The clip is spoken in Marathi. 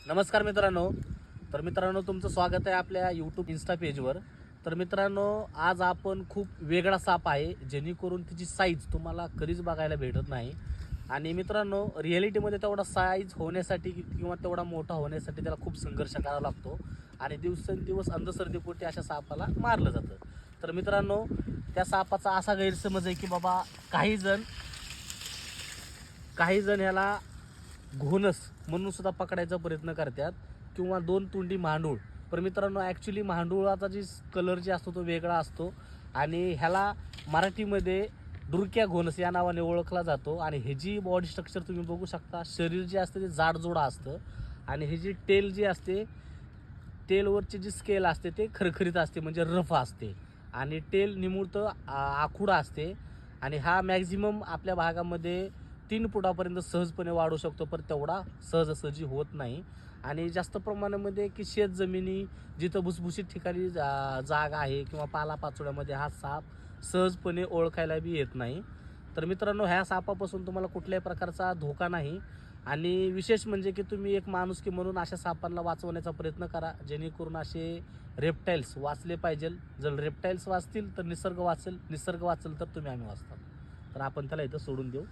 नमस्कार मित्रांनो. तर मित्रांनो, तुमचं स्वागत आहे आपल्या यूट्यूब इन्स्टा पेजवर. तर मित्रांनो, आज आपण खूप वेगळा साप आहे, जेणेकरून तिची साईज तुम्हाला कधीच बघायला भेटत नाही. आणि मित्रांनो, रिॲलिटीमध्ये तेवढा साईज होण्यासाठी किंवा तेवढा मोठा होण्यासाठी त्याला खूप संघर्ष करावा लागतो आणि दिवसेंदिवस अंधश्रद्धेपोटी अशा सापाला मारलं जातं. तर मित्रांनो, त्या सापाचा असा गैरसमज आहे की बाबा काही जण ह्याला घोणस म्हणून सुद्धा पकडायचा प्रयत्न करतात किंवा दोन तोंडी मांडूळ. पण मित्रांनो, ॲक्च्युली मांडुळाचा जी कलर जे असतो तो वेगळा असतो आणि ह्याला मराठीमध्ये डुरक्या घोणस या नावाने ओळखला जातो. आणि हे जी बॉडी स्ट्रक्चर तुम्ही बघू शकता, शरीर जे असते ते जाडजोडा असतं आणि हे जी टेल जी असते, टेलवरची जी स्केल असते ते खरखरीत असते, म्हणजे रफ असते आणि टेल निमुळत आखुडा असते. आणि हा मॅक्झिमम आपल्या भागामध्ये 3 फुटापर्यंत सहजपणे वाढू शकतो, पण तेवढा सहजासहजी होत नाही. आणि जास्त प्रमाणामध्ये की शेत जमिनी जिथं भुसभुशीत ठिकाणी जागा आहे किंवा पालापाचोळ्यामध्ये हा साप सहजपणे ओळखायला बी येत नाही. तर मित्रांनो, ह्या सापापासून तुम्हाला कुठल्याही प्रकारचा धोका नाही. आणि विशेष म्हणजे की तुम्ही एक माणुसकी म्हणून अशा सापांना वाचवण्याचा प्रयत्न करा, जेणेकरून असे रेप्टाईल्स वाचले पाहिजे. जर रेप्टाईल्स वाचतील तर निसर्ग वाचेल, निसर्ग वाचेल तर तुम्ही आम्ही वाचतात. तर आपण त्याला इथं सोडून देऊ.